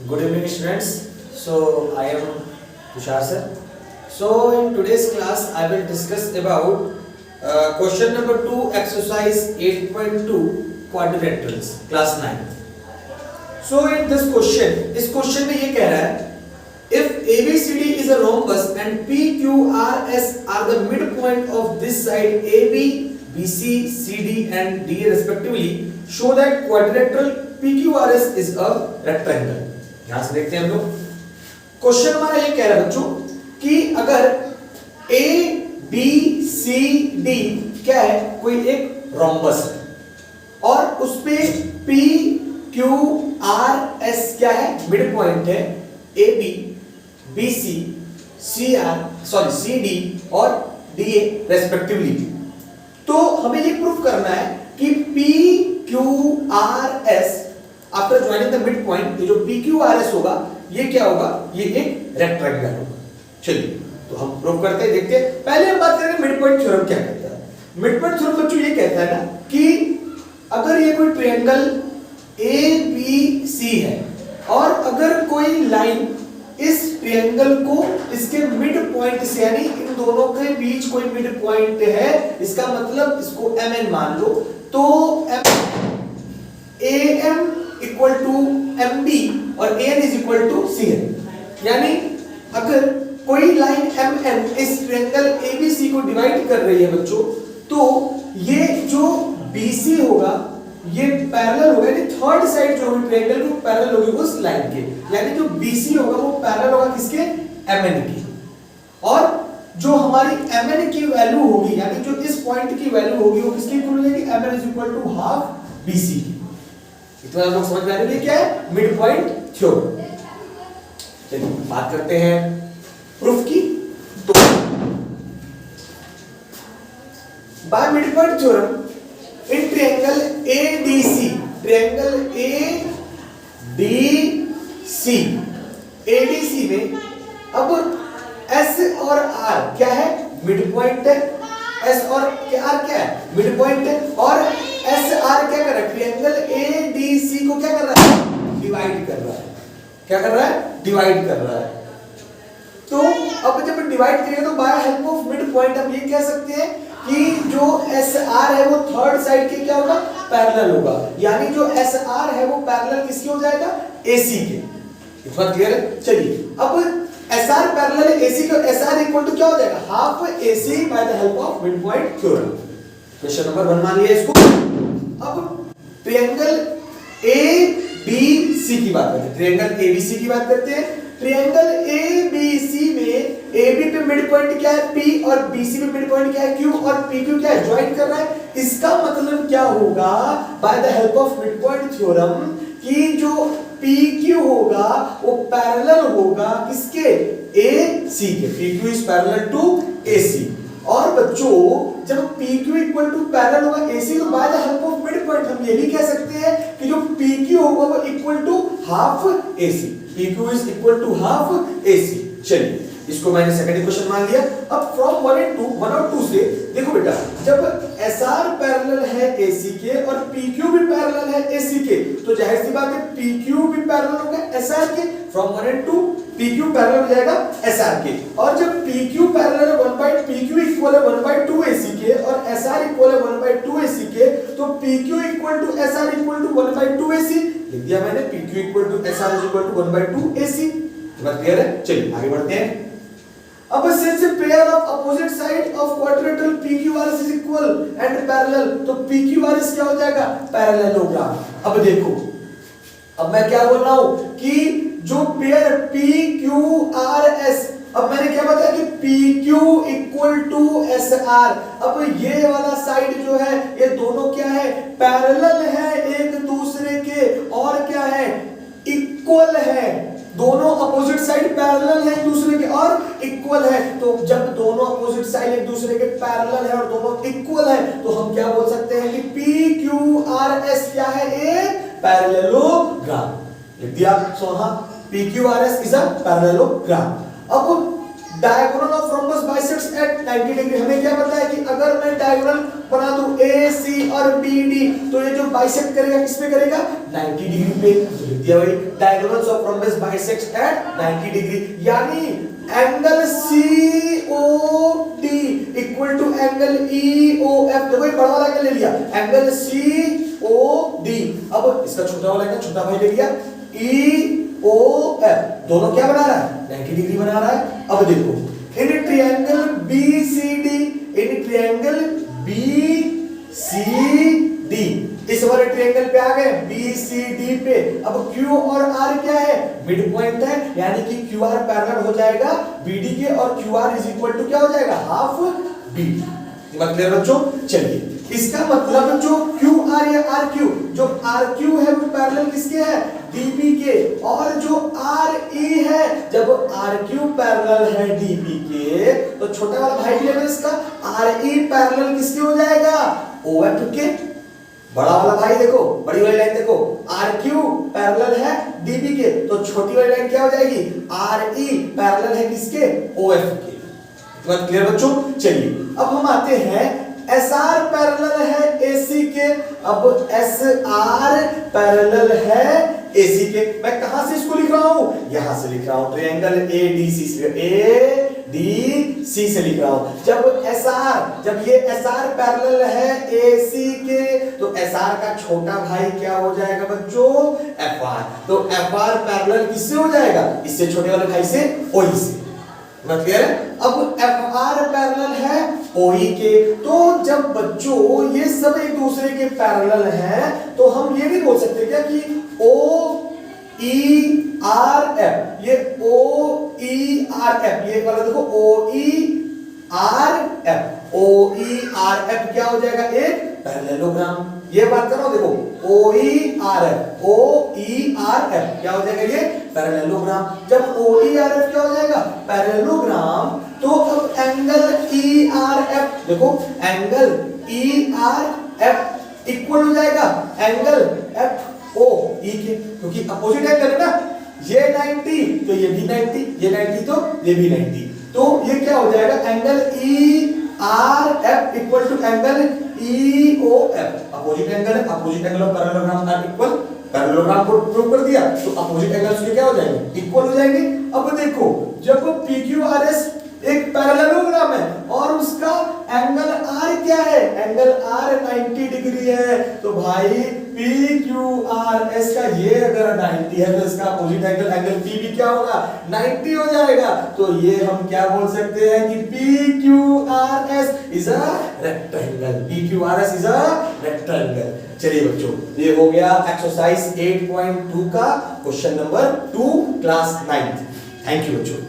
Good evening, students. So I am Tushar sir. So in today's class, I will discuss about question number 2, exercise 8.2, quadrilaterals, class 9. So in this question, इस question में ये कह रहा है, if ABCD is a rhombus and PQRS are the midpoint of this side AB, BC, CD and D respectively, show that quadrilateral PQRS is a rectangle. यहां से देखते हैं हम लोग. क्वेश्चन हमारा ये कह रहा है बच्चों कि अगर A, B, C, D क्या है, कोई एक रोम्बस है और उस पे P, Q, R, S क्या है, मिड पॉइंट है AB, BC, CD और DA रेस्पेक्टिवली. तो हमें ये प्रूफ करना है कि PQRS after joining the mid point, ये जो PQRS होगा ये क्या होगा, ये एक रेक्टेंगल होगा. चलिए तो हम प्रूव करते हैं, देखते हैं. पहले हम बात करेंगे मिड पॉइंट थ्योरम क्या कहता है. मिड पॉइंट थ्योरम बच्चों ये कहता है ना कि अगर ये कोई ट्रायंगल ABC है और अगर कोई लाइन इस ट्रायंगल को इसके मिड पॉइंट से, यानी इन दोनों के बीच कोई मिड पॉइंट है, इसका मतलब इसको MN मान लो, तो AM इक्वल टू MB और AN is equal to CN. यानी अगर कोई लाइन MN इस ट्रायंगल ABC को डिवाइड कर रही है बच्चों, तो ये जो BC होगा ये पैरेलल होगा, यानी थर्ड साइड जो होगी ट्रायंगल को पैरेलल होगी उस लाइन के, यानी जो BC होगा वो पैरेलल होगा किसके, MN की. और जो हमारी MN की वैल्यू होगी, यानी जो इस पॉइंट की वैल्यू होगी वो किसके इक्वल हो जाएगी, MN is equal to half BC. इतना लोग समझ में आ रही है क्या है मिड पॉइंट थ्योरम. चलिए बात करते हैं प्रूफ की. तो by mid point theorem in triangle ADC, triangle ADC में अब S और R क्या है, मिड पॉइंट है. S और R क्या है, मिड पॉइंट है. और SR क्या कर रहा है, ट्रायंगल ADC को क्या कर रहा है, डिवाइड कर रहा है. क्या कर रहा है, डिवाइड कर रहा है. तो अब जब डिवाइड करेंगे तो by help of mid point हम ये कह सकते हैं कि जो SR है वो थर्ड साइड के क्या होगा, पैरेलल होगा. यानी जो SR है वो पैरेलल किसके हो जाएगा, AC के. इतना क्लियर है. चलिए अब SR पैरेलल है AC के, SR इक्वल टू क्या हो जाएगा, half AC bye the help of mid point theorem. Question number 1 मान लिया इसको. अब ट्रायंगल ABC की बात करते हैं, ट्रायंगल ABC की बात करते हैं. ट्रायंगल ABC में AB पे मिड पॉइंट क्या है, P, और BC पे मिड पॉइंट क्या है, Q, और PQ क्या है, ज्वाइन कर रहा है. इसका मतलब क्या होगा bye the help of mid point theorem कि जो PQ होगा वो पैरेलल होगा किसके, AC के. PQ is parallel to AC. और बच्चों जब PQ इक्वल टू पैरेलल होगा AC, तो by the help of mid point हम ये भी कह सकते हैं कि जो PQ होगा वो equal to half AC. PQ is equal to half AC. चलिए इसको मैंने सेकंड इक्वेशन मान लिया. अब फ्रॉम 1 और 2 से देखो बेटा, जब SR पैरेलल है AC के और PQ भी पैरेलल है AC के, तो जाहिर सी बात है PQ भी पैरेलल होगा SR के. फ्रॉम 1 और 2 PQ पैरेलल हो जाएगा SR के. और जब PQ पैरेलल है 1/PQ इक्वल है 1/2 AC के और SR इक्वल है 1/2 AC के, तो PQ equal to SR equal to 1/2 AC लिख दिया मैंने. PQ equal to SR is equal to 1/2 AC. बात क्लियर है. चलिए आगे बढ़ते हैं. अब since a pair of opposite side of quadrilateral PQRS is equal and parallel, तो PQRS क्या हो जाएगा, पैरेललोग्राम. अब देखो, अब मैं क्या बोल रहा हूं कि जो पेयर PQRS, अब मैंने क्या बताया कि PQ इक्वल टू SR. अब ये वाला साइड जो है ये दोनों क्या है, पैरेलल है एक दूसरे के, और क्या है, इक्वल है. दोनों अपोजिट साइड पैरेलल है एक दूसरे के और इक्वल है. तो जब दोनों अपोजिट साइड एक दूसरे के पैरेलल है और दोनों इक्वल है, तो हम क्या बोल सकते हैं कि PQRS क्या है, एक पैरेललोग्राम. लिख दिया. सो हां, PQRS इज अ पैरेललोग्राम. अब diagonal of rhombus bisects at 90 degree. हमें क्या पता है कि अगर मैं डायगोनल बना दूं AC और BD, तो ये जो बाइसेक्ट करेगा किस पे करेगा 90 डिग्री पे, तो लिख दिया भाई diagonals of rhombus bisects at 90 degree, यानी angle COD equal to angle EOF। देखो ये बड़ा वाला एंगल ले लिया, एंगल COD, अब इसका छोटा वाला एंगल छोटा भाई ले लिया EOF, दोनों क्या बना रहा है 90 डिग्री बना रहा है। अब देखो in triangle BCD, in triangle BCD, इस वाले ट्रायंगल पे आ गए BCD पे, अब Q और R क्या है मिड पॉइंट है, यानी कि QR पैरेलल हो जाएगा BD के और QR इज इक्वल टू क्या हो जाएगा हाफ BD। मतलब बच्चों चलिए इसका मतलब जो QR या RQ, जो RQ है वो पैरेलल किसके है DB के, और जो RE है जब RQ पैरेलल है DB के तो छोटा वाला भाई ले लो इसका RE पैरेलल किसके हो जाएगा OF के। बड़ा वाला भाई देखो बड़ी वाली लाइन देखो RQ पैरेलल है DB के, तो छोटी वाली लाइन क्या हो जाएगी RE पैरेलल है किसके OF के। बात क्लियर बच्चों। चलिए अब हम आते हैं SR पैरेलल है AC के, अब SR पैरेलल है AC के, मैं कहां से इसको लिख रहा हूं यहां से लिख रहा हूं, ट्रायंगल ADC से लिख रहा हूं। जब ये SR पैरेलल है AC के तो SR का छोटा भाई क्या हो जाएगा बच्चों FR, तो FR पैरेलल किससे हो जाएगा इससे छोटे वाले भाई से OE से। बात क्लियर है। अब FR पैरेलल है OE के, तो जब बच्चों ये सब एक दूसरे के पैरेलल हैं तो हम ये नहीं बोल सकते क्या कि OERF, ये OERF ये वाला देखो OERF क्या हो जाएगा एक पैरेललोग्राम। ये बात कर रहा हूं देखो OERF क्या हो जाएगा ये पैरेललोग्राम। जब OERF क्या हो जाएगा पैरेललोग्राम, तो अब एंगल ERF देखो एंगल ERF इक्वल हो जाएगा एंगल FOE के, क्योंकि अपोजिट एंगल है ना, ये 90 तो ये भी 90, ये 90 तो ये भी 90, तो ये क्या हो जाएगा angle ERF equal to angle EOF। Opposite angle है, opposite angle of parallelogram are equal, parallelogram को प्रूव कर दिया तो अपोजिट एंगल्स के क्या हो जाएंगे इक्वल हो जाएंगे। अब देखो जब PQRS एक पैरेललोग्राम है और उसका एंगल R क्या है एंगल R 90 डिग्री है, तो भाई PQRS का ये अगर 90 है तो इसका अपोजिट एंगल PB क्या होगा 90 हो जाएगा। तो ये हम क्या बोल सकते हैं कि PQRS is a rectangle, PQRS is a rectangle. चलिए बच्चों ये हो गया एक्सरसाइज 8.2 का question number 2 class 9। Thank you बच्चों।